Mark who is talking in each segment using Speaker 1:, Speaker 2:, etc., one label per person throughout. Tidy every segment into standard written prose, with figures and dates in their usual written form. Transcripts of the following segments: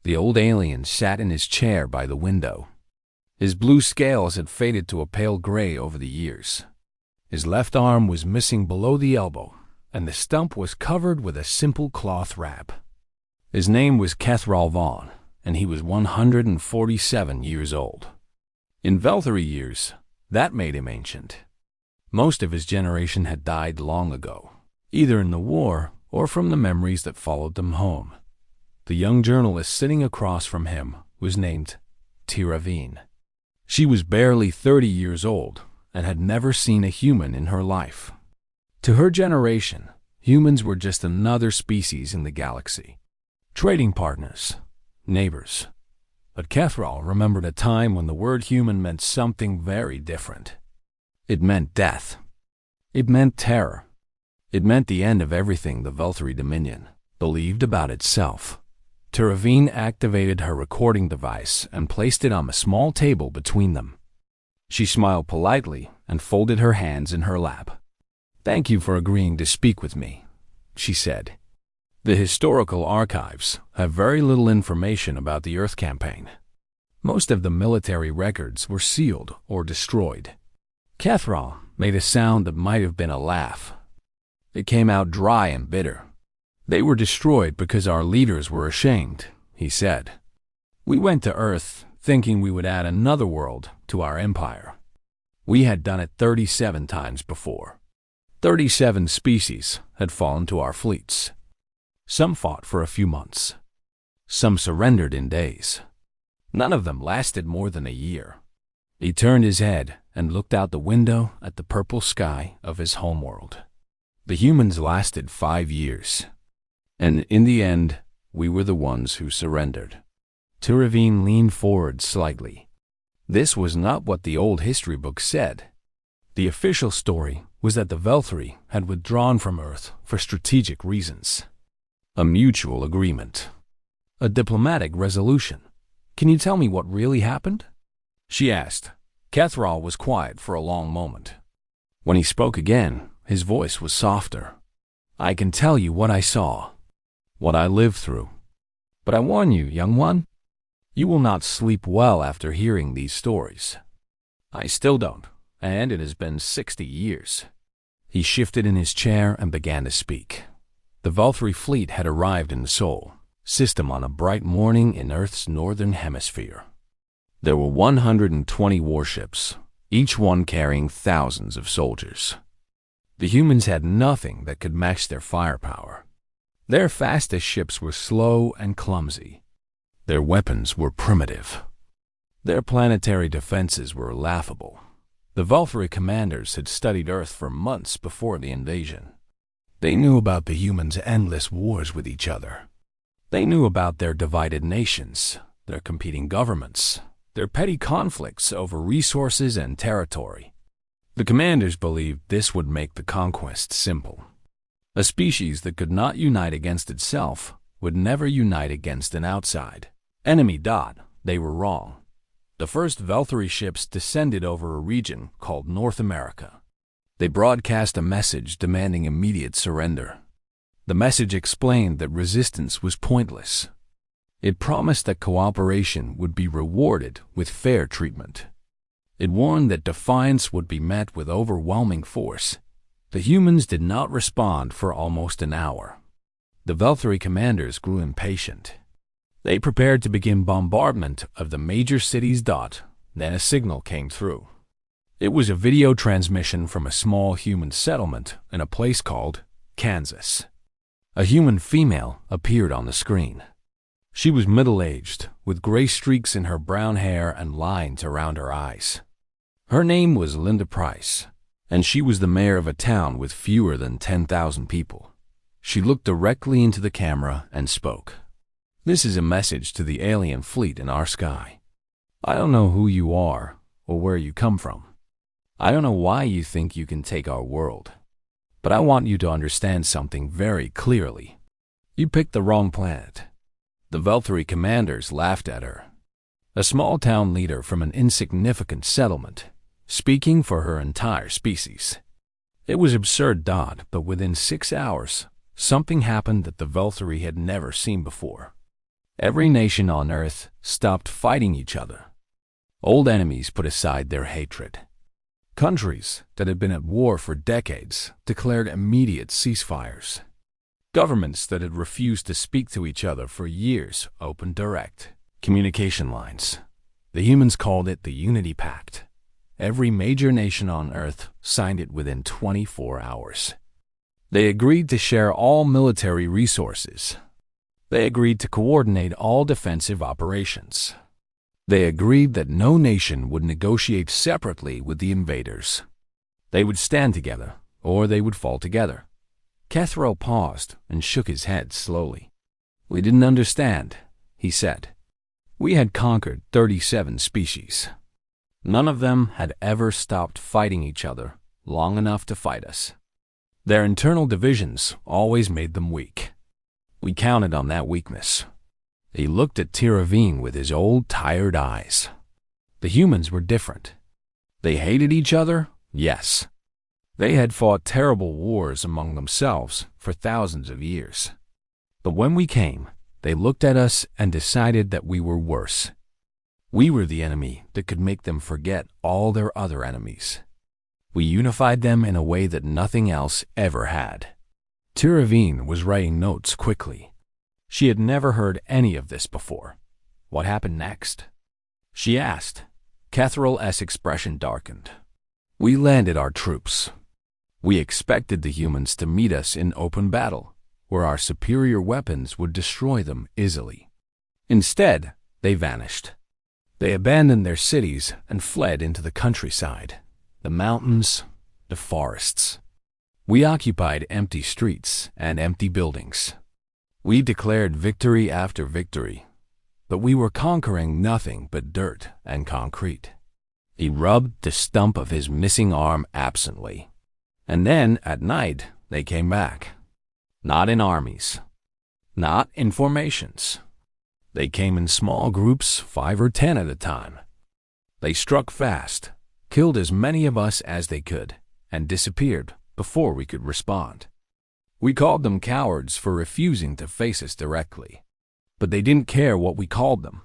Speaker 1: The old alien sat in his chair by the window. His blue scales had faded to a pale gray over the years. His left arm was missing below the elbow, and the stump was covered with a simple cloth wrap. His name was Kethral Vaughn, and he was 147 years old. In Velthary years, that made him ancient. Most of his generation had died long ago, either in the war or from the memories that followed them home. The young journalist sitting across from him was named Tiravine. She was barely 30 years old and had never seen a human in her life. To her generation, humans were just another species in the galaxy. Trading partners, neighbors. But Kethral remembered a time when the word human meant something very different. It meant death. It meant terror. It meant the end of everything the Velthary Dominion believed about itself. Tiravine activated her recording device and placed it on a small table between them. She smiled politely and folded her hands in her lap. "Thank you for agreeing to speak with me," she said. "The historical archives have very little information about the Earth campaign. Most of the military records were sealed or destroyed." Kethral made a sound that might have been a laugh. It came out dry and bitter. "They were destroyed because our leaders were ashamed," he said. "We went to Earth thinking we would add another world to our empire. We had done it 37 times before. 37 species had fallen to our fleets. Some fought for a few months. Some surrendered in days. None of them lasted more than a year." He turned his head and looked out the window at the purple sky of his homeworld. "The humans lasted 5 years. And in the end, we were the ones who surrendered." Tiravine leaned forward slightly. This was not what the old history book said. The official story was that the Velthary had withdrawn from Earth for strategic reasons. A mutual agreement. A diplomatic resolution. "Can you tell me what really happened?" she asked. Kethral was quiet for a long moment. When he spoke again, his voice was softer. "I can tell you what I saw, what I lived through. But I warn you, young one, you will not sleep well after hearing these stories. I still don't, and it has been 60 years. He shifted in his chair and began to speak. The Velthary fleet had arrived in the Sol system on a bright morning in Earth's northern hemisphere. There were 120 warships, each one carrying thousands of soldiers. The humans had nothing that could match their firepower. Their fastest ships were slow and clumsy. Their weapons were primitive. Their planetary defenses were laughable. The Velthary commanders had studied Earth for months before the invasion. They knew about the humans' endless wars with each other. They knew about their divided nations, their competing governments, their petty conflicts over resources and territory. The commanders believed this would make the conquest simple. A species that could not unite against itself would never unite against an outside enemy. They were wrong. The first Velthary ships descended over a region called North America. They broadcast a message demanding immediate surrender. The message explained that resistance was pointless. It promised that cooperation would be rewarded with fair treatment. It warned that defiance would be met with overwhelming force. The humans did not respond for almost an hour. The Velthary commanders grew impatient. They prepared to begin bombardment of the major cities. Then a signal came through. It was a video transmission from a small human settlement in a place called Kansas. A human female appeared on the screen. She was middle-aged, with gray streaks in her brown hair and lines around her eyes. Her name was Linda Price, and she was the mayor of a town with fewer than 10,000 people. She looked directly into the camera and spoke. "This is a message to the alien fleet in our sky. I don't know who you are or where you come from. I don't know why you think you can take our world. But I want you to understand something very clearly. You picked the wrong planet." The Velthary commanders laughed at her. A small town leader from an insignificant settlement, speaking for her entire species. It was absurd, but within 6 hours, something happened that the Velthary had never seen before. Every nation on Earth stopped fighting each other. Old enemies put aside their hatred. Countries that had been at war for decades declared immediate ceasefires. Governments that had refused to speak to each other for years opened direct communication lines. The humans called it the Unity Pact. Every major nation on Earth signed it within 24 hours. They agreed to share all military resources. They agreed to coordinate all defensive operations. They agreed that no nation would negotiate separately with the invaders. They would stand together, or they would fall together. Kethro paused and shook his head slowly. "We didn't understand," he said. "We had conquered 37 species. None of them had ever stopped fighting each other long enough to fight us. Their internal divisions always made them weak. We counted on that weakness." He looked at Tiravine with his old, tired eyes. The humans were different. They hated each other, yes. They had fought terrible wars among themselves for thousands of years. But when we came, they looked at us and decided that we were worse. We were the enemy that could make them forget all their other enemies. We unified them in a way that nothing else ever had. Tiravine was writing notes quickly. She had never heard any of this before. What happened next? She asked. Kethral's expression darkened. We landed our troops. We expected the humans to meet us in open battle, where our superior weapons would destroy them easily. Instead, they vanished. They abandoned their cities and fled into the countryside, the mountains, the forests. We occupied empty streets and empty buildings. We declared victory after victory, but we were conquering nothing but dirt and concrete. He rubbed the stump of his missing arm absently. And then, at night, they came back. Not in armies. Not in formations. They came in small groups, 5 or 10 at a time. They struck fast, killed as many of us as they could, and disappeared before we could respond. We called them cowards for refusing to face us directly, but they didn't care what we called them.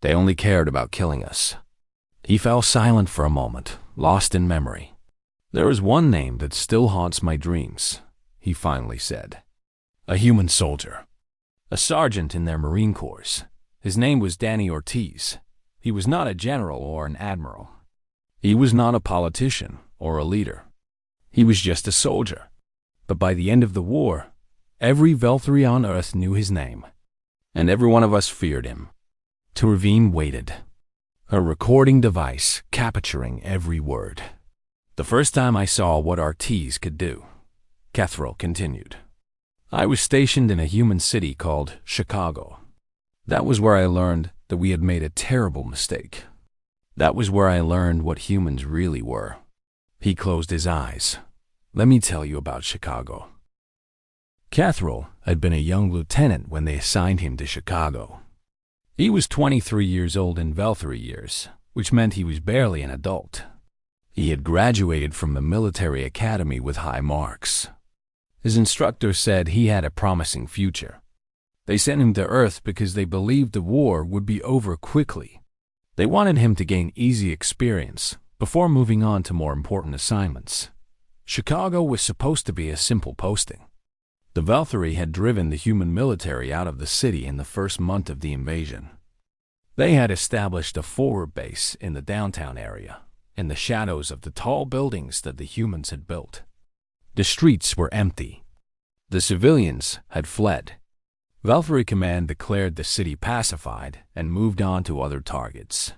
Speaker 1: They only cared about killing us. He fell silent for a moment, lost in memory. "There is one name that still haunts my dreams," he finally said. "A human soldier. A sergeant in their Marine Corps. His name was Danny Ortiz. He was not a general or an admiral. He was not a politician or a leader. He was just a soldier. But by the end of the war, every Velthri on Earth knew his name, and every one of us feared him." Tiravine waited, her recording device capturing every word. "The first time I saw what Ortiz could do," Kethral continued, "I was stationed in a human city called Chicago. That was where I learned that we had made a terrible mistake. That was where I learned what humans really were." He closed his eyes. "Let me tell you about Chicago." Kethral had been a young lieutenant when they assigned him to Chicago. He was 23 years old in Velthri years, which meant he was barely an adult. He had graduated from the military academy with high marks. His instructor said he had a promising future. They sent him to Earth because they believed the war would be over quickly. They wanted him to gain easy experience before moving on to more important assignments. Chicago was supposed to be a simple posting. The Velthri had driven the human military out of the city in the first month of the invasion. They had established a forward base in the downtown area, in the shadows of the tall buildings that the humans had built. The streets were empty. The civilians had fled. Velthri Command declared the city pacified and moved on to other targets.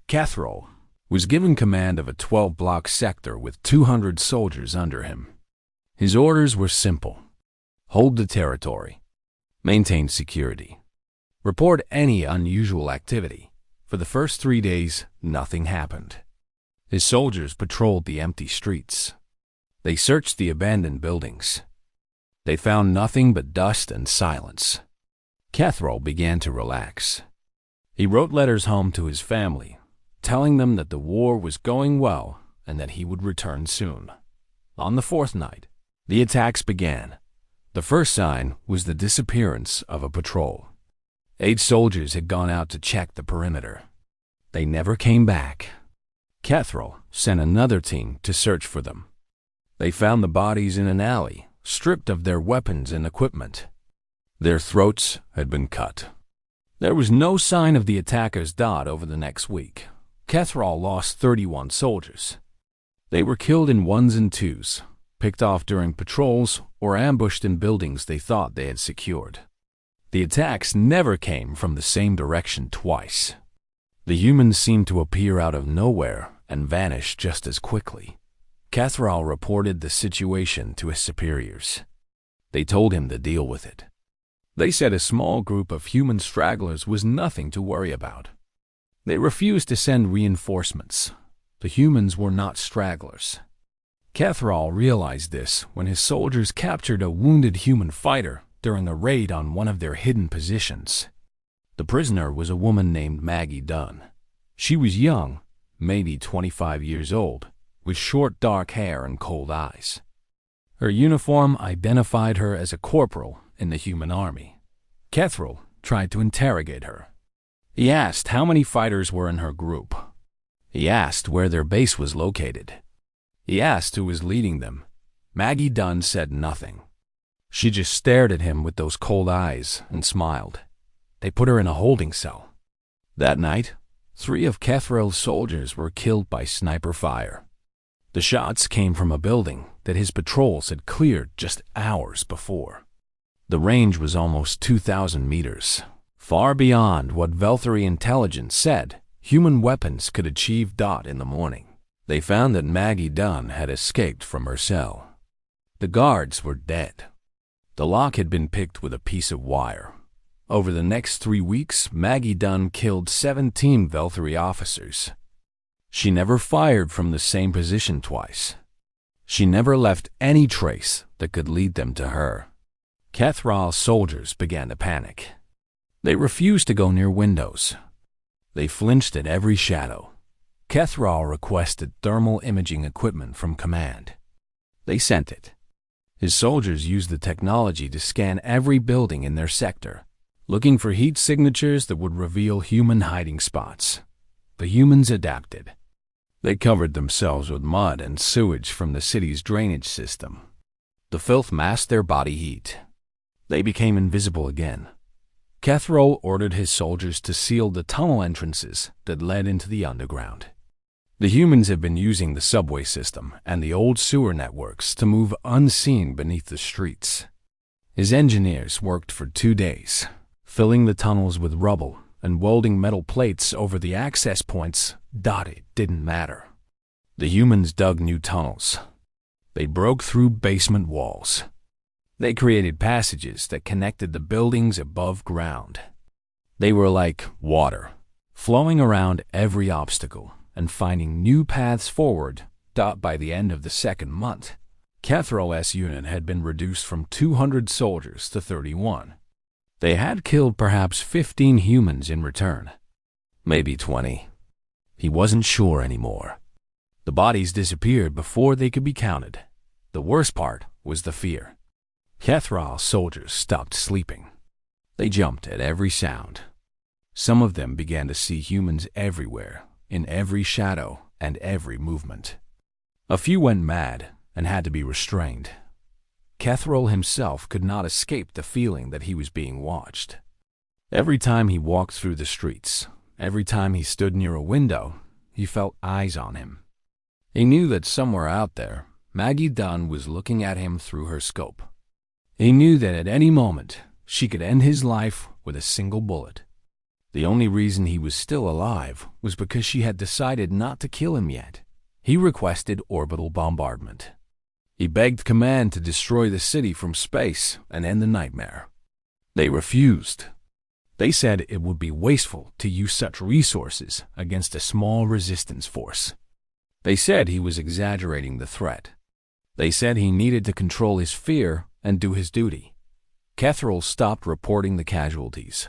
Speaker 1: Kethral was given command of a 12-block sector with 200 soldiers under him. His orders were simple. Hold the territory. Maintain security. Report any unusual activity. For the first 3 days, nothing happened. His soldiers patrolled the empty streets. They searched the abandoned buildings. They found nothing but dust and silence. Kethral began to relax. He wrote letters home to his family, telling them that the war was going well and that he would return soon. On the 4th night, the attacks began. The first sign was the disappearance of a patrol. 8 soldiers had gone out to check the perimeter. They never came back. Catherall sent another team to search for them. They found the bodies in an alley, stripped of their weapons and equipment. Their throats had been cut. There was no sign of the attackers. Over the next week, Catherall lost 31 soldiers. They were killed in ones and twos, picked off during patrols, or ambushed in buildings they thought they had secured. The attacks never came from the same direction twice. The humans seemed to appear out of nowhere and vanish just as quickly. Catherall reported the situation to his superiors. They told him to deal with it. They said a small group of human stragglers was nothing to worry about. They refused to send reinforcements. The humans were not stragglers. Catherall realized this when his soldiers captured a wounded human fighter during a raid on one of their hidden positions. The prisoner was a woman named Maggie Dunn. She was young, maybe 25 years old, with short dark hair and cold eyes. Her uniform identified her as a corporal in the human army. Catherall tried to interrogate her. He asked how many fighters were in her group. He asked where their base was located. He asked who was leading them. Maggie Dunn said nothing. She just stared at him with those cold eyes and smiled. They put her in a holding cell. That night, 3 of Catherall's soldiers were killed by sniper fire. The shots came from a building that his patrols had cleared just hours before. The range was almost 2,000 meters, far beyond what Velthari intelligence said human weapons could achieve. In the morning, they found that Maggie Dunn had escaped from her cell. The guards were dead. The lock had been picked with a piece of wire. Over the next 3 weeks, Maggie Dunn killed 17 Velthari officers. She never fired from the same position twice. She never left any trace that could lead them to her. Catherall's soldiers began to panic. They refused to go near windows. They flinched at every shadow. Catherall requested thermal imaging equipment from command. They sent it. His soldiers used the technology to scan every building in their sector, looking for heat signatures that would reveal human hiding spots. The humans adapted. They covered themselves with mud and sewage from the city's drainage system. The filth masked their body heat. They became invisible again. Catherall ordered his soldiers to seal the tunnel entrances that led into the underground. The humans have been using the subway system and the old sewer networks to move unseen beneath the streets. His engineers worked for 2 days, filling the tunnels with rubble and welding metal plates over the access points. It didn't matter. The humans dug new tunnels. They broke through basement walls. They created passages that connected the buildings above ground. They were like water, flowing around every obstacle and finding new paths forward. By the end of the second month, Catherall's unit had been reduced from 200 soldiers to 31. They had killed perhaps 15 humans in return. Maybe 20. He wasn't sure anymore. The bodies disappeared before they could be counted. The worst part was the fear. Catherall's soldiers stopped sleeping. They jumped at every sound. Some of them began to see humans everywhere, in every shadow and every movement. A few went mad and had to be restrained. Catherall himself could not escape the feeling that he was being watched. Every time he walked through the streets, every time he stood near a window, he felt eyes on him. He knew that somewhere out there, Maggie Dunn was looking at him through her scope. He knew that at any moment, she could end his life with a single bullet. The only reason he was still alive was because she had decided not to kill him yet. He requested orbital bombardment. He begged command to destroy the city from space and end the nightmare. They refused. They said it would be wasteful to use such resources against a small resistance force. They said he was exaggerating the threat. They said he needed to control his fear and do his duty. Catherall stopped reporting the casualties.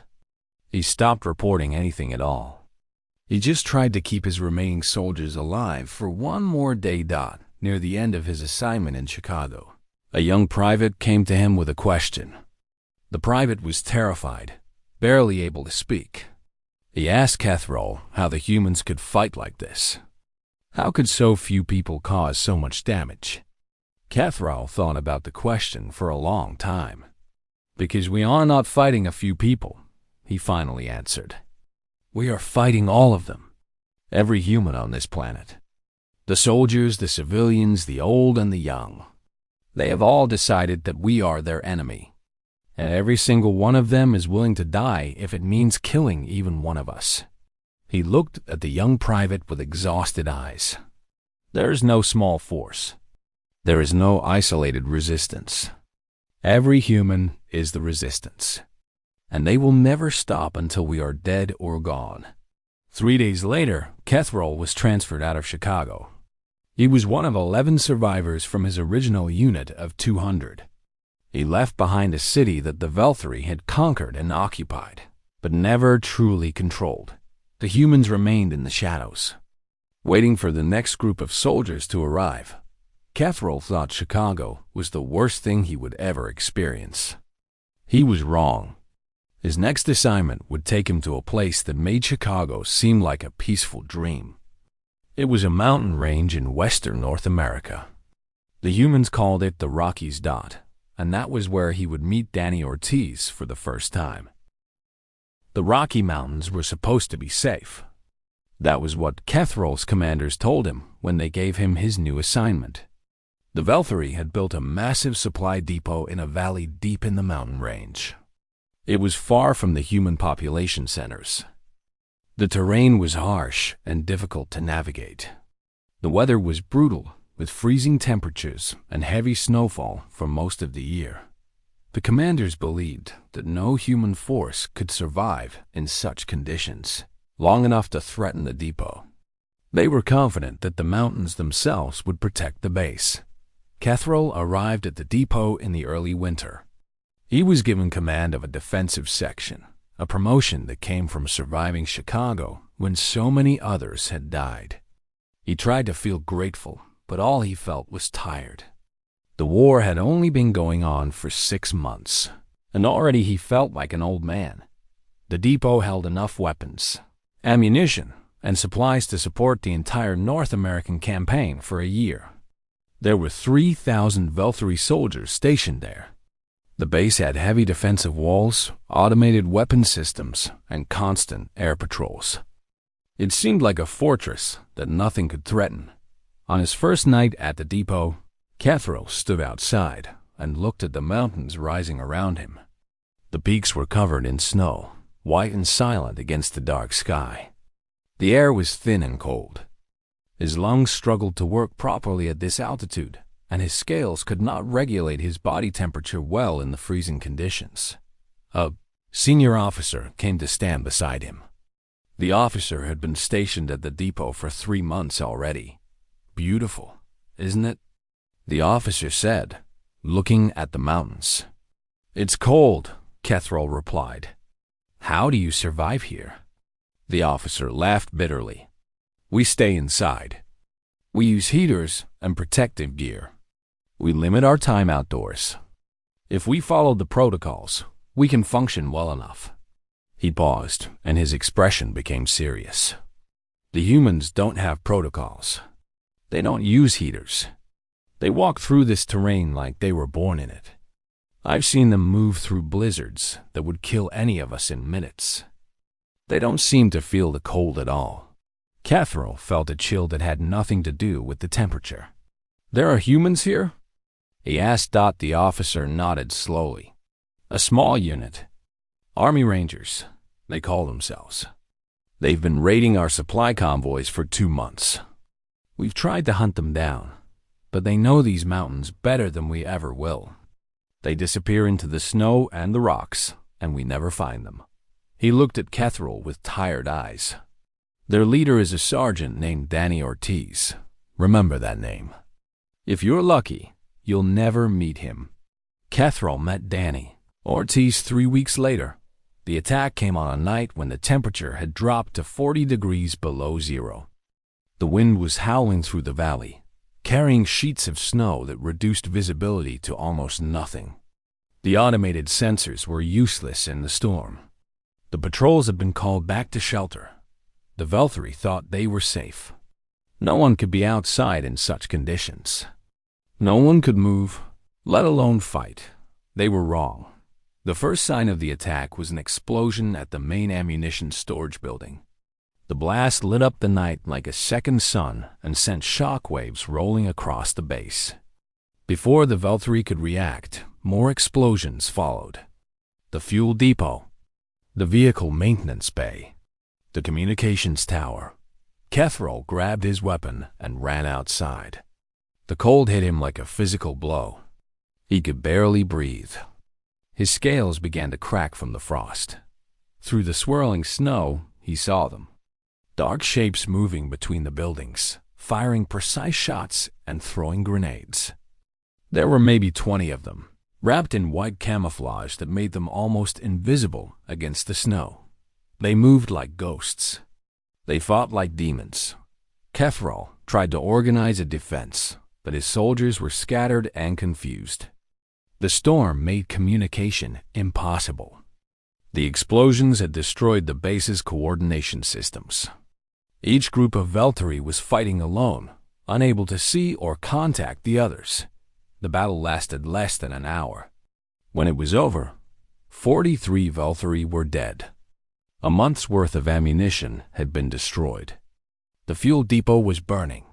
Speaker 1: He stopped reporting anything at all. He just tried to keep his remaining soldiers alive for one more day. Near the end of his assignment in Chicago, a young private came to him with a question. The private was terrified. barely able to speak. He asked Kethral how the humans could fight like this. How could so few people cause so much damage? Kethral thought about the question for a long time. Because we are not fighting a few people, he finally answered. We are fighting all of them. Every human on this planet. The soldiers, the civilians, the old and the young. They have all decided that we are their enemy. And every single one of them is willing to die if it means killing even one of us. He looked at the young private with exhausted eyes. There is no small force. There is no isolated resistance. Every human is the resistance. And they will never stop until we are dead or gone. 3 days later, Kethral was transferred out of Chicago. He was one of 11 survivors from his original unit of 200. He left behind a city that the Velthari had conquered and occupied, but never truly controlled. The humans remained in the shadows, waiting for the next group of soldiers to arrive. Kethral thought Chicago was the worst thing he would ever experience. He was wrong. His next assignment would take him to a place that made Chicago seem like a peaceful dream. It was a mountain range in western North America. The humans called it the Rockies. And that was where he would meet Danny Ortiz for the first time. The Rocky Mountains were supposed to be safe. That was what Kethral's commanders told him when they gave him his new assignment. The Velthari had built a massive supply depot in a valley deep in the mountain range. It was far from the human population centers. The terrain was harsh and difficult to navigate. The weather was brutal, with freezing temperatures and heavy snowfall for most of the year. The commanders believed that no human force could survive in such conditions long enough to threaten the depot. They were confident that the mountains themselves would protect the base. Kethral arrived at the depot in the early winter. He was given command of a defensive section, a promotion that came from surviving Chicago when so many others had died. He tried to feel grateful, but all he felt was tired. The war had only been going on for 6 months, and already he felt like an old man. The depot held enough weapons, ammunition, and supplies to support the entire North American campaign for a year. There were 3,000 Velthari soldiers stationed there. The base had heavy defensive walls, automated weapon systems, and constant air patrols. It seemed like a fortress that nothing could threaten. On his first night at the depot, Kethral stood outside and looked at the mountains rising around him. The peaks were covered in snow, white and silent against the dark sky. The air was thin and cold. His lungs struggled to work properly at this altitude, and his scales could not regulate his body temperature well in the freezing conditions. A senior officer came to stand beside him. The officer had been stationed at the depot for 3 months already. Beautiful, isn't it? The officer said, looking at the mountains. It's cold, Kethral replied. How do you survive here? The officer laughed bitterly. We stay inside. We use heaters and protective gear. We limit our time outdoors. If we follow the protocols, we can function well enough. He paused, and his expression became serious. The humans don't have protocols. They don't use heaters. They walk through this terrain like they were born in it. I've seen them move through blizzards that would kill any of us in minutes. They don't seem to feel the cold at all. Kethral felt a chill that had nothing to do with the temperature. There are humans here? He asked. The officer nodded slowly. A small unit. Army Rangers, they call themselves. They've been raiding our supply convoys for 2 months. We've tried to hunt them down, but they know these mountains better than we ever will. They disappear into the snow and the rocks, and we never find them. He looked at Kethral with tired eyes. Their leader is a sergeant named Danny Ortiz. Remember that name. If you're lucky, you'll never meet him. Kethral met Danny Ortiz 3 weeks later. The attack came on a night when the temperature had dropped to 40 degrees below zero. The wind was howling through the valley, carrying sheets of snow that reduced visibility to almost nothing. The automated sensors were useless in the storm. The patrols had been called back to shelter. The Valkyrie thought they were safe. No one could be outside in such conditions. No one could move, let alone fight. They were wrong. The first sign of the attack was an explosion at the main ammunition storage building. The blast lit up the night like a second sun and sent shockwaves rolling across the base. Before the Valkyrie could react, more explosions followed. The fuel depot, the vehicle maintenance bay, the communications tower. Kethrol grabbed his weapon and ran outside. The cold hit him like a physical blow. He could barely breathe. His scales began to crack from the frost. Through the swirling snow, he saw them. Dark shapes moving between the buildings, firing precise shots and throwing grenades. There were maybe 20 of them, wrapped in white camouflage that made them almost invisible against the snow. They moved like ghosts. They fought like demons. Kethrol tried to organize a defense, but his soldiers were scattered and confused. The storm made communication impossible. The explosions had destroyed the base's coordination systems. Each group of Valkyrie was fighting alone, unable to see or contact the others. The battle lasted less than an hour. When it was over, 43 Valkyrie were dead. A month's worth of ammunition had been destroyed. The fuel depot was burning,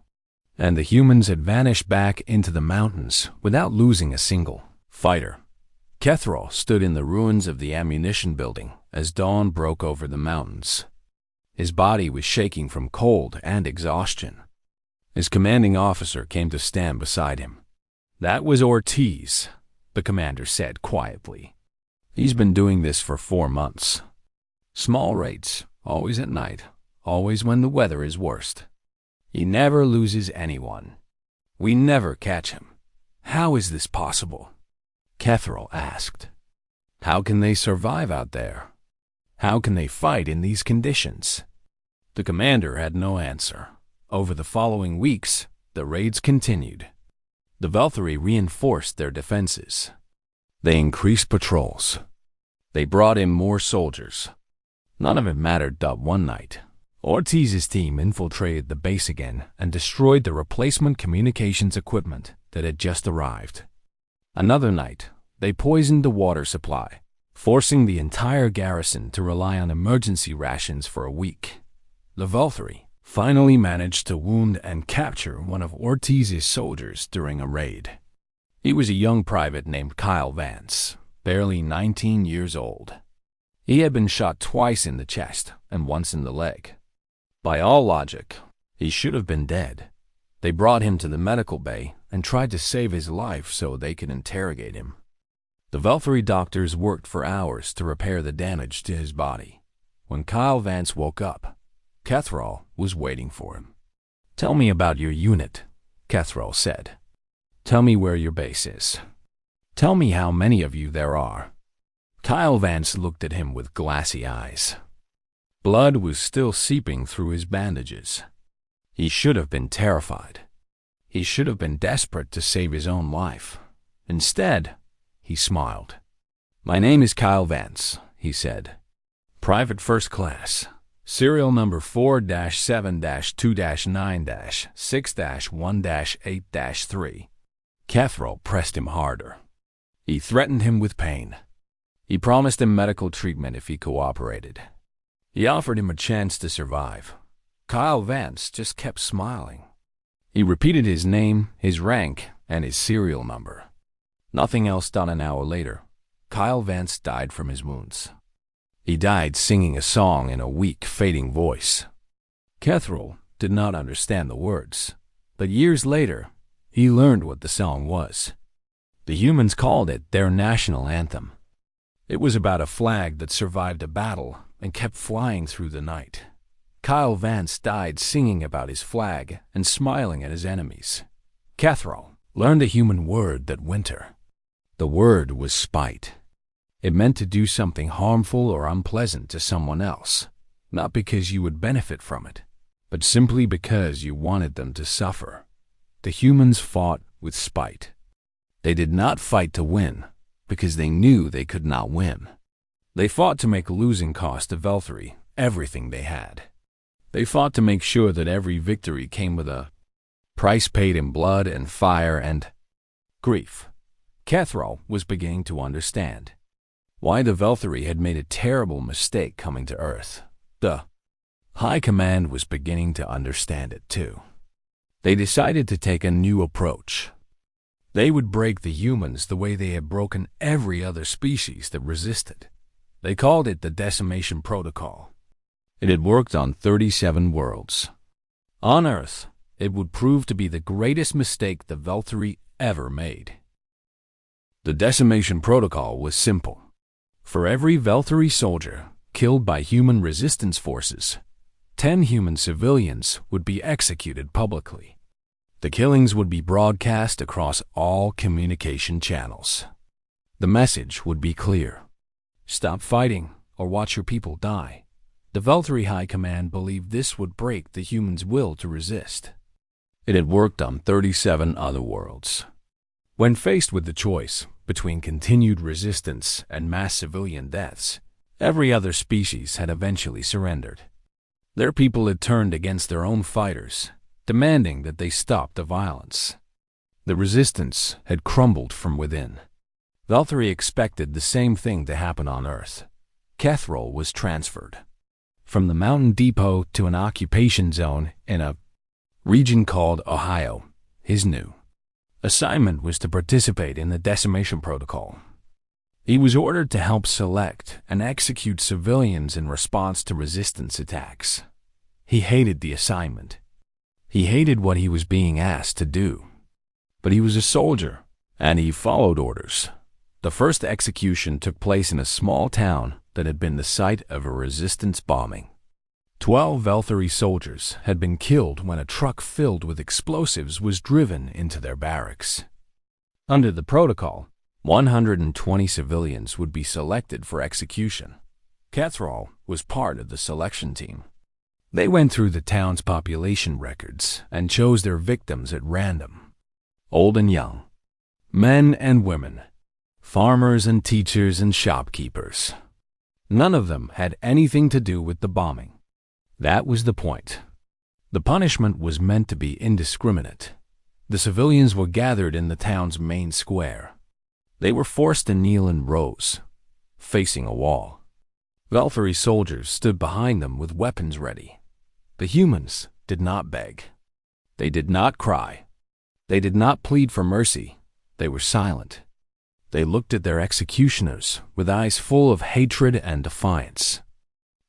Speaker 1: and the humans had vanished back into the mountains without losing a single fighter. Kethrol stood in the ruins of the ammunition building as dawn broke over the mountains. His body was shaking from cold and exhaustion. His commanding officer came to stand beside him. "That was Ortiz," the commander said quietly. "He's been doing this for 4 months. Small raids, always at night, always when the weather is worst. He never loses anyone. We never catch him. How is this possible?" Kethrol asked. "How can they survive out there? How can they fight in these conditions?" The commander had no answer. Over the following weeks, the raids continued. The Valkyrie reinforced their defenses. They increased patrols. They brought in more soldiers. None of it mattered. One night, Ortiz's team infiltrated the base again and destroyed the replacement communications equipment that had just arrived. Another night, they poisoned the water supply, forcing the entire garrison to rely on emergency rations for a week. The Valkyrie finally managed to wound and capture one of Ortiz's soldiers during a raid. He was a young private named Kyle Vance, barely 19 years old. He had been shot twice in the chest and once in the leg. By all logic, he should have been dead. They brought him to the medical bay and tried to save his life so they could interrogate him. The Valkyrie doctors worked for hours to repair the damage to his body. When Kyle Vance woke up, Kethrol was waiting for him. "Tell me about your unit," Kethrol said. "Tell me where your base is. Tell me how many of you there are." Kyle Vance looked at him with glassy eyes. Blood was still seeping through his bandages. He should have been terrified. He should have been desperate to save his own life. Instead, he smiled. "My name is Kyle Vance," he said. "Private First Class. Serial number 4-7-2-9-6-1-8-3. Kethrol pressed him harder. He threatened him with pain. He promised him medical treatment if he cooperated. He offered him a chance to survive. Kyle Vance just kept smiling. He repeated his name, his rank, and his serial number. Nothing else done. An hour later, Kyle Vance died from his wounds. He died singing a song in a weak, fading voice. Kethrol did not understand the words, but years later, he learned what the song was. The humans called it their national anthem. It was about a flag that survived a battle and kept flying through the night. Kyle Vance died singing about his flag and smiling at his enemies. Kethrol learned a human word that winter. The word was spite. It meant to do something harmful or unpleasant to someone else, not because you would benefit from it, but simply because you wanted them to suffer. The humans fought with spite. They did not fight to win, because they knew they could not win. They fought to make losing cost of Velthury everything they had. They fought to make sure that every victory came with a price paid in blood and fire and grief. Cathrall was beginning to understand why the Velthury had made a terrible mistake coming to Earth. The High Command was beginning to understand it too. They decided to take a new approach. They would break the humans the way they had broken every other species that resisted. They called it the Decimation Protocol. It had worked on 37 worlds. On Earth, it would prove to be the greatest mistake the Velthury ever made. The Decimation Protocol was simple. For every Velthury soldier killed by human resistance forces, 10 human civilians would be executed publicly. The killings would be broadcast across all communication channels. The message would be clear. Stop fighting or watch your people die. The Velthury High Command believed this would break the humans' will to resist. It had worked on 37 other worlds. When faced with the choice between continued resistance and mass civilian deaths, every other species had eventually surrendered. Their people had turned against their own fighters, demanding that they stop the violence. The resistance had crumbled from within. Velthury expected the same thing to happen on Earth. Cathrall was transferred from the mountain depot to an occupation zone in a region called Ohio. His new assignment was to participate in the Decimation Protocol. He was ordered to help select and execute civilians in response to resistance attacks. He hated the assignment. He hated what he was being asked to do. But he was a soldier, and he followed orders. The first execution took place in a small town that had been the site of a resistance bombing. 12 Velthury soldiers had been killed when a truck filled with explosives was driven into their barracks. Under the protocol, 120 civilians would be selected for execution. Cathrall was part of the selection team. They went through the town's population records and chose their victims at random. Old and young, men and women, farmers and teachers and shopkeepers. None of them had anything to do with the bombing. That was the point. The punishment was meant to be indiscriminate. The civilians were gathered in the town's main square. They were forced to kneel in rows, facing a wall. Velthury soldiers stood behind them with weapons ready. The humans did not beg. They did not cry. They did not plead for mercy. They were silent. They looked at their executioners with eyes full of hatred and defiance.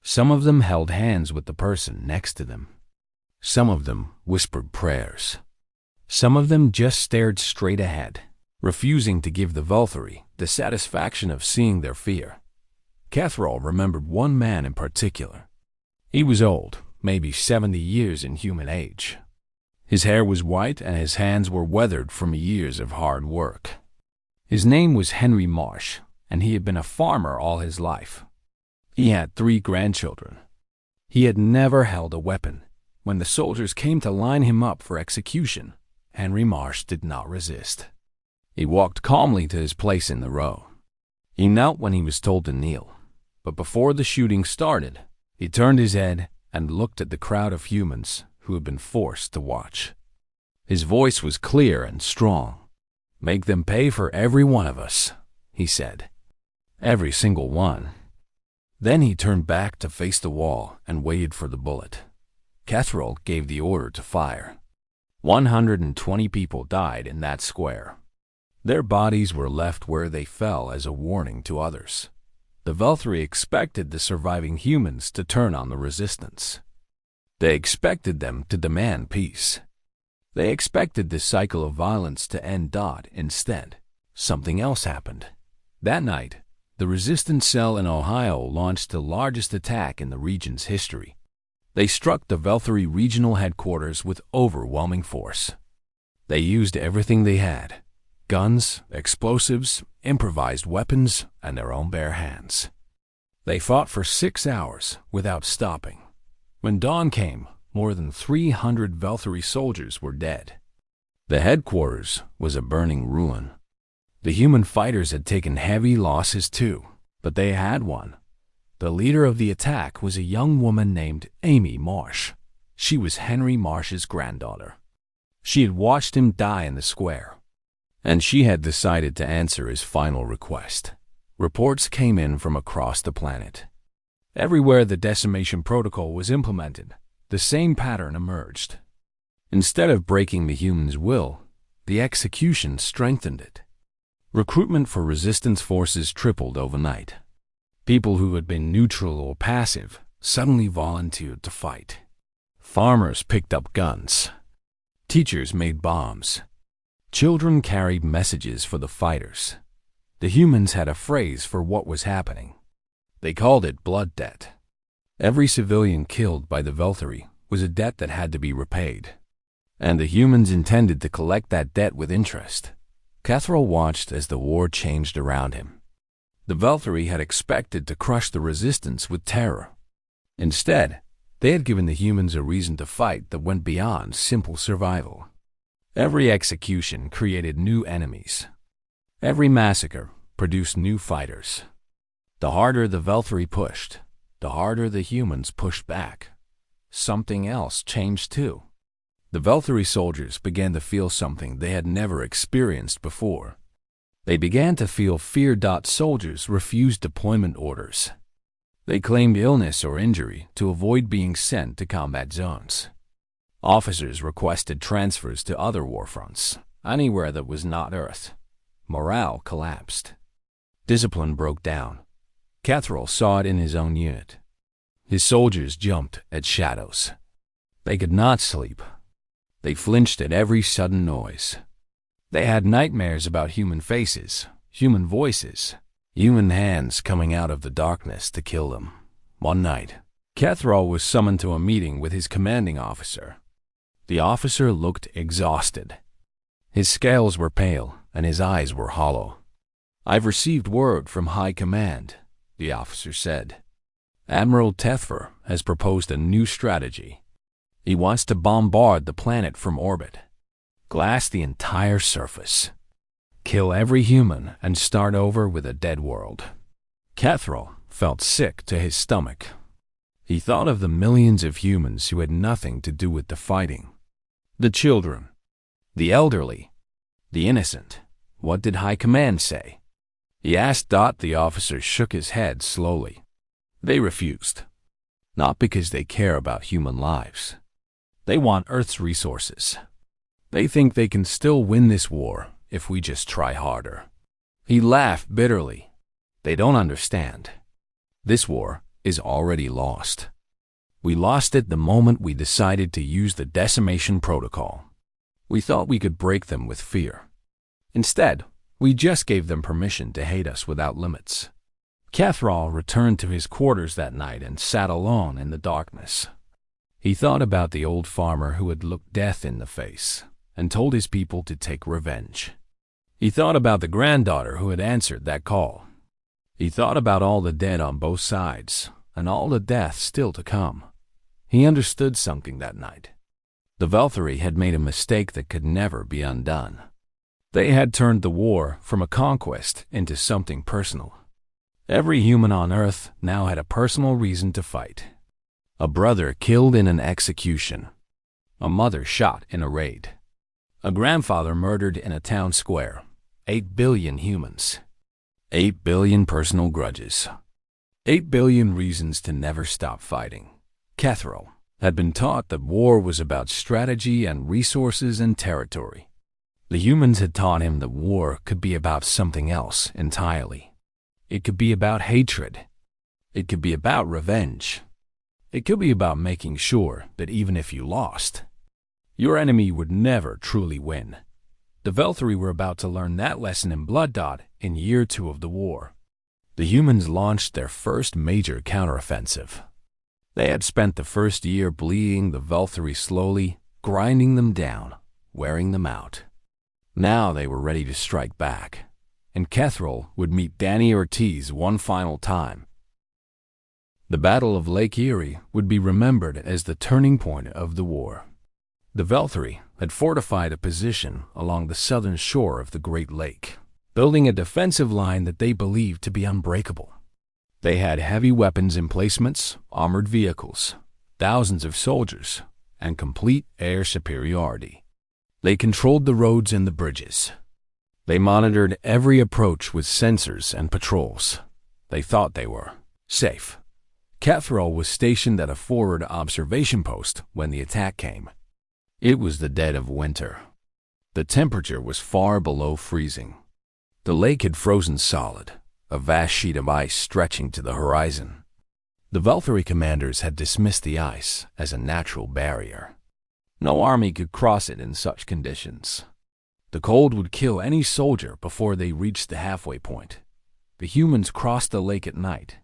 Speaker 1: Some of them held hands with the person next to them. Some of them whispered prayers. Some of them just stared straight ahead, refusing to give the Velthury the satisfaction of seeing their fear. Cathrall remembered one man in particular. He was old, maybe 70 years in human age. His hair was white and his hands were weathered from years of hard work. His name was Henry Marsh, and he had been a farmer all his life. He had 3 grandchildren. He had never held a weapon. When the soldiers came to line him up for execution, Henry Marsh did not resist. He walked calmly to his place in the row. He knelt when he was told to kneel, but before the shooting started, he turned his head and looked at the crowd of humans who had been forced to watch. His voice was clear and strong. "Make them pay for every one of us," he said. "Every single one." Then he turned back to face the wall and waited for the bullet. Cathrall gave the order to fire. 120 people died in that square. Their bodies were left where they fell as a warning to others. The Velthury expected the surviving humans to turn on the resistance. They expected them to demand peace. They expected this cycle of violence to end. Instead, something else happened. That night, the resistance cell in Ohio launched the largest attack in the region's history. They struck the Velthury regional headquarters with overwhelming force. They used everything they had: guns, explosives, improvised weapons, and their own bare hands. They fought for 6 hours without stopping. When dawn came, more than 300 Velthury soldiers were dead. The headquarters was a burning ruin. The human fighters had taken heavy losses too, but they had won. The leader of the attack was a young woman named Amy Marsh. She was Henry Marsh's granddaughter. She had watched him die in the square, and she had decided to answer his final request. Reports came in from across the planet. Everywhere the decimation protocol was implemented, the same pattern emerged. Instead of breaking the human's will, the execution strengthened it. Recruitment for resistance forces tripled overnight. People who had been neutral or passive suddenly volunteered to fight. Farmers picked up guns. Teachers made bombs. Children carried messages for the fighters. The humans had a phrase for what was happening. They called it blood debt. Every civilian killed by the Velthari was a debt that had to be repaid, and the humans intended to collect that debt with interest. Catherall watched as the war changed around him. The Velthari had expected to crush the resistance with terror. Instead, they had given the humans a reason to fight that went beyond simple survival. Every execution created new enemies. Every massacre produced new fighters. The harder the Velthari pushed, the harder the humans pushed back. Something else changed too. The Velthari soldiers began to feel something they had never experienced before. They began to feel fear. Soldiers refused deployment orders. They claimed illness or injury to avoid being sent to combat zones. Officers requested transfers to other warfronts, anywhere that was not Earth. Morale collapsed. Discipline broke down. Catherall saw it in his own unit. His soldiers jumped at shadows. They could not sleep. They flinched at every sudden noise. They had nightmares about human faces, human voices, human hands coming out of the darkness to kill them. One night, Catherall was summoned to a meeting with his commanding officer. The officer looked exhausted. His scales were pale and his eyes were hollow. "I've received word from High Command," the officer said. "Admiral Tethfer has proposed a new strategy. He wants to bombard the planet from orbit, glass the entire surface, kill every human, and start over with a dead world." Catherall felt sick to his stomach. He thought of the millions of humans who had nothing to do with the fighting. The children, the elderly, the innocent. What did High Command say? He asked. The officer shook his head slowly. They refused. Not because they care about human lives. They want Earth's resources. They think they can still win this war if we just try harder. He laughed bitterly. They don't understand. This war is already lost. We lost it the moment we decided to use the decimation protocol. We thought we could break them with fear. Instead, we just gave them permission to hate us without limits. Catherall returned to his quarters that night and sat alone in the darkness. He thought about the old farmer who had looked death in the face and told his people to take revenge. He thought about the granddaughter who had answered that call. He thought about all the dead on both sides and all the death still to come. He understood something that night. The Velthari had made a mistake that could never be undone. They had turned the war from a conquest into something personal. Every human on Earth now had a personal reason to fight. A brother killed in an execution. A mother shot in a raid. A grandfather murdered in a town square. 8 billion humans. 8 billion personal grudges. 8 billion reasons to never stop fighting. Catherall had been taught that war was about strategy and resources and territory. The humans had taught him that war could be about something else entirely. It could be about hatred. It could be about revenge. It could be about making sure that even if you lost, your enemy would never truly win. The Velthari were about to learn that lesson in Blood in year 2 of the war. The humans launched their first major counteroffensive. They had spent the first year bleeding the Velthari slowly, grinding them down, wearing them out. Now they were ready to strike back, and Catherall would meet Danny Ortiz one final time. The Battle of Lake Erie would be remembered as the turning point of the war. The Velthari had fortified a position along the southern shore of the Great Lake, building a defensive line that they believed to be unbreakable. They had heavy weapons emplacements, armored vehicles, thousands of soldiers, and complete air superiority. They controlled the roads and the bridges. They monitored every approach with sensors and patrols. They thought they were safe. Catherall was stationed at a forward observation post when the attack came. It was the dead of winter. The temperature was far below freezing. The lake had frozen solid, a vast sheet of ice stretching to the horizon. The Valkyrie commanders had dismissed the ice as a natural barrier. No army could cross it in such conditions. The cold would kill any soldier before they reached the halfway point. The humans crossed the lake at night.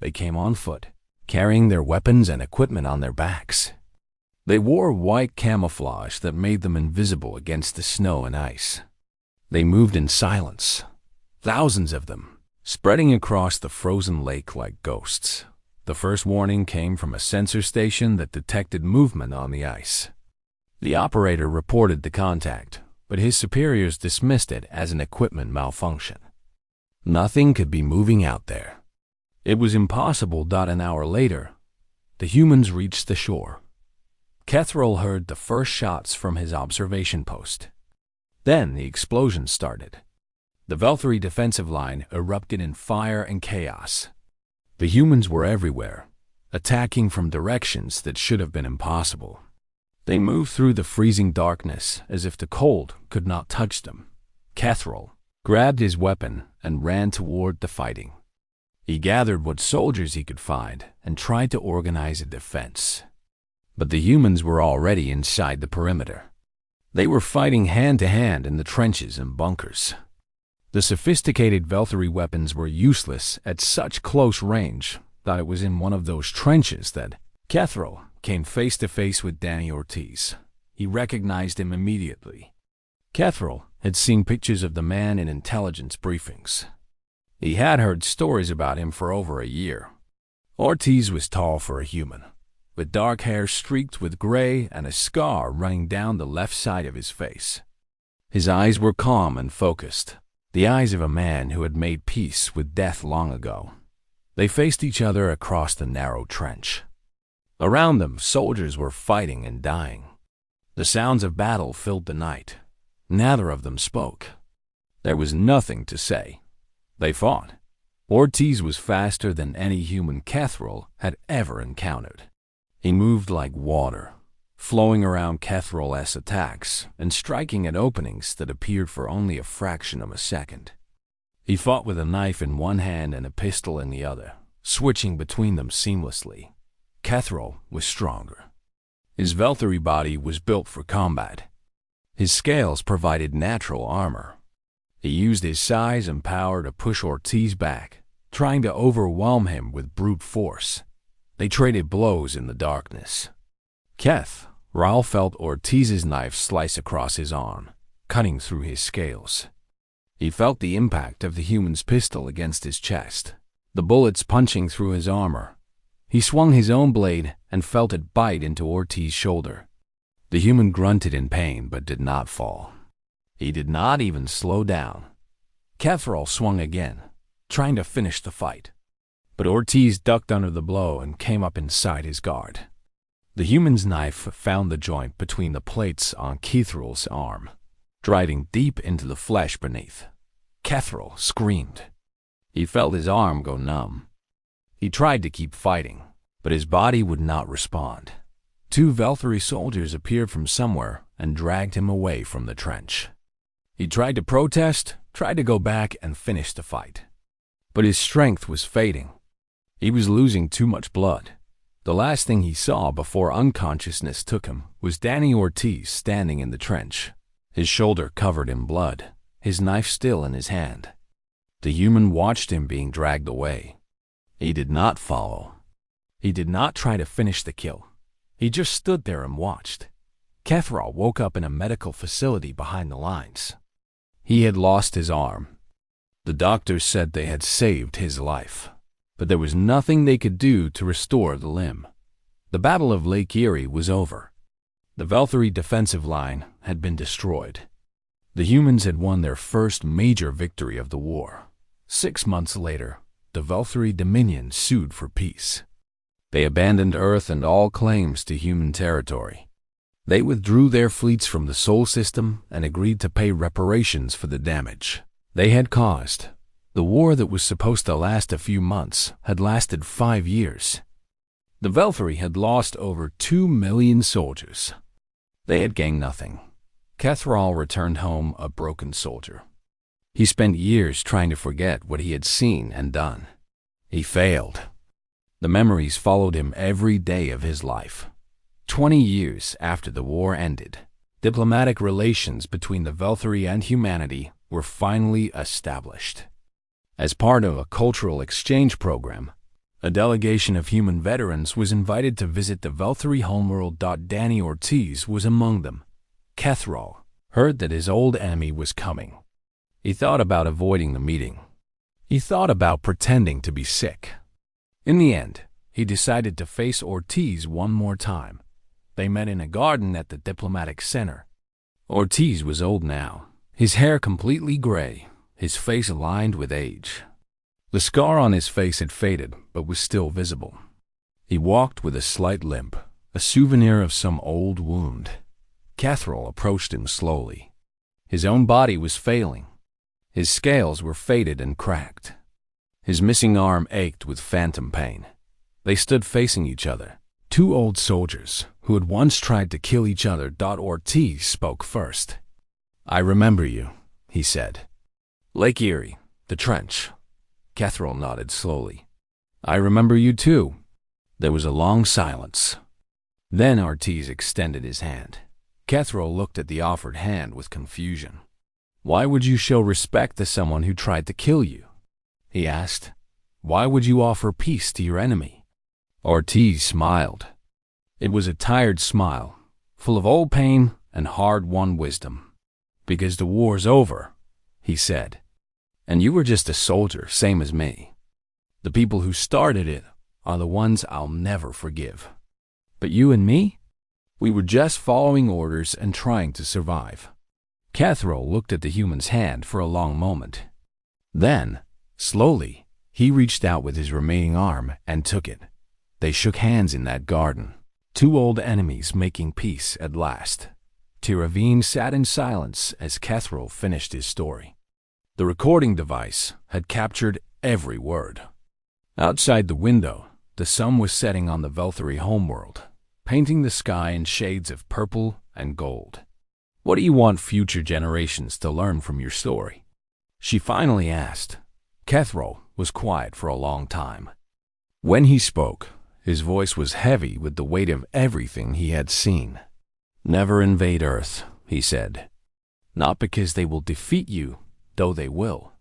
Speaker 1: They came on foot, carrying their weapons and equipment on their backs. They wore white camouflage that made them invisible against the snow and ice. They moved in silence, thousands of them, spreading across the frozen lake like ghosts. The first warning came from a sensor station that detected movement on the ice. The operator reported the contact, but his superiors dismissed it as an equipment malfunction. Nothing could be moving out there. It was impossible. An hour later, the humans reached the shore. Catherall heard the first shots from his observation post. Then the explosion started. The Valkyrie defensive line erupted in fire and chaos. The humans were everywhere, attacking from directions that should have been impossible. They moved through the freezing darkness as if the cold could not touch them. Catherall grabbed his weapon and ran toward the fighting. He gathered what soldiers he could find and tried to organize a defense. But the humans were already inside the perimeter. They were fighting hand-to-hand in the trenches and bunkers. The sophisticated Valkyrie weapons were useless at such close range that it was in one of those trenches that Catherall came face-to-face with Danny Ortiz. He recognized him immediately. Catherall had seen pictures of the man in intelligence briefings. He had heard stories about him for over a year. Ortiz was tall for a human, with dark hair streaked with gray and a scar running down the left side of his face. His eyes were calm and focused, the eyes of a man who had made peace with death long ago. They faced each other across the narrow trench. Around them, soldiers were fighting and dying. The sounds of battle filled the night. Neither of them spoke. There was nothing to say. They fought. Ortiz was faster than any human Catherall had ever encountered. He moved like water, flowing around Catherall's attacks and striking at openings that appeared for only a fraction of a second. He fought with a knife in one hand and a pistol in the other, switching between them seamlessly. Catherall was stronger. His Valkyrie body was built for combat. His scales provided natural armor. He used his size and power to push Ortiz back, trying to overwhelm him with brute force. They traded blows in the darkness. Catherall felt Ortiz's knife slice across his arm, cutting through his scales. He felt the impact of the human's pistol against his chest, the bullets punching through his armor. He swung his own blade and felt it bite into Ortiz's shoulder. The human grunted in pain but did not fall. He did not even slow down. Catherall swung again, trying to finish the fight. But Ortiz ducked under the blow and came up inside his guard. The human's knife found the joint between the plates on Catherall's arm, driving deep into the flesh beneath. Catherall screamed. He felt his arm go numb. He tried to keep fighting, but his body would not respond. Two Valkyrie soldiers appeared from somewhere and dragged him away from the trench. He tried to protest, tried to go back and finish the fight. But his strength was fading. He was losing too much blood. The last thing he saw before unconsciousness took him was Danny Ortiz standing in the trench, his shoulder covered in blood, his knife still in his hand. The human watched him being dragged away. He did not follow. He did not try to finish the kill. He just stood there and watched. Catherall woke up in a medical facility behind the lines. He had lost his arm. The doctors said they had saved his life, but there was nothing they could do to restore the limb. The Battle of Lake Erie was over. The Valkyrie defensive line had been destroyed. The humans had won their first major victory of the war. 6 months later, the Velthari Dominion sued for peace. They abandoned Earth and all claims to human territory. They withdrew their fleets from the Sol system and agreed to pay reparations for the damage they had caused. The war that was supposed to last a few months had lasted 5 years. The Velthari had lost over 2 million soldiers. They had gained nothing. Kethral returned home a broken soldier. He spent years trying to forget what he had seen and done. He failed. The memories followed him every day of his life. 20 years after the war ended, diplomatic relations between the Velthari and humanity were finally established. As part of a cultural exchange program, a delegation of human veterans was invited to visit the Velthari homeworld. Danny Ortiz was among them. Kethral heard that his old enemy was coming. He thought about avoiding the meeting. He thought about pretending to be sick. In the end, he decided to face Ortiz one more time. They met in a garden at the diplomatic center. Ortiz was old now, his hair completely gray, his face lined with age. The scar on his face had faded, but was still visible. He walked with a slight limp, a souvenir of some old wound. Kethral approached him slowly. His own body was failing. His scales were faded and cracked. His missing arm ached with phantom pain. They stood facing each other, two old soldiers who had once tried to kill each other. Ortiz spoke first. "I remember you," he said. "Lake Erie, the trench." Kethral nodded slowly. "I remember you too." There was a long silence. Then Ortiz extended his hand. Kethral looked at the offered hand with confusion. "Why would you show respect to someone who tried to kill you?" he asked. "Why would you offer peace to your enemy?" Ortiz smiled. It was a tired smile, full of old pain and hard-won wisdom. "Because the war's over," he said. "And you were just a soldier, same as me. The people who started it are the ones I'll never forgive. But you and me? We were just following orders and trying to survive." Kethral looked at the human's hand for a long moment. Then, slowly, he reached out with his remaining arm and took it. They shook hands in that garden, two old enemies making peace at last. Tiravine sat in silence as Kethral finished his story. The recording device had captured every word. Outside the window, the sun was setting on the Velthari homeworld, painting the sky in shades of purple and gold. "What do you want future generations to learn from your story?" she finally asked. Kethral was quiet for a long time. When he spoke, his voice was heavy with the weight of everything he had seen. "Never invade Earth," he said. "Not because they will defeat you, though they will.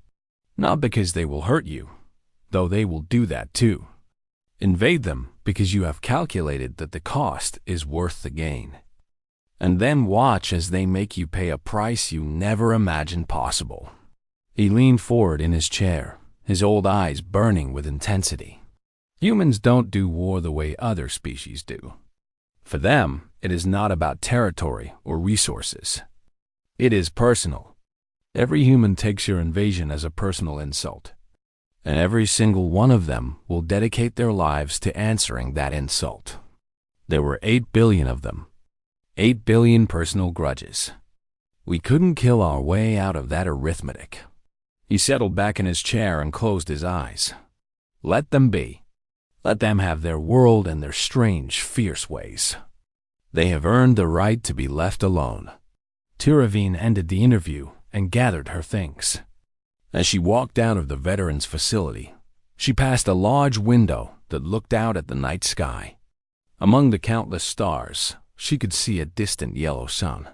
Speaker 1: Not because they will hurt you, though they will do that too. Invade them because you have calculated that the cost is worth the gain. And then watch as they make you pay a price you never imagined possible." He leaned forward in his chair, his old eyes burning with intensity. Humans don't do war the way other species do. For them, it is not about territory or resources. It is personal. Every human takes your invasion as a personal insult, and every single one of them will dedicate their lives to answering that insult. There were 8 billion of them. 8 billion personal grudges. We couldn't kill our way out of that arithmetic. He settled back in his chair and closed his eyes. Let them be. Let them have their world and their strange, fierce ways. They have earned the right to be left alone. Tiravine ended the interview and gathered her things. As she walked out of the veterans' facility, she passed a large window that looked out at the night sky. Among the countless stars, she could see a distant yellow sun.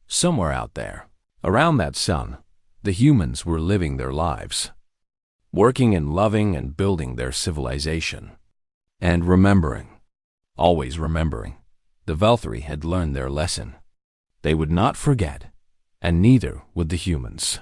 Speaker 1: Somewhere out there, around that sun, the humans were living their lives, working and loving and building their civilization. And remembering, always remembering, the Velthari had learned their lesson. They would not forget, and neither would the humans.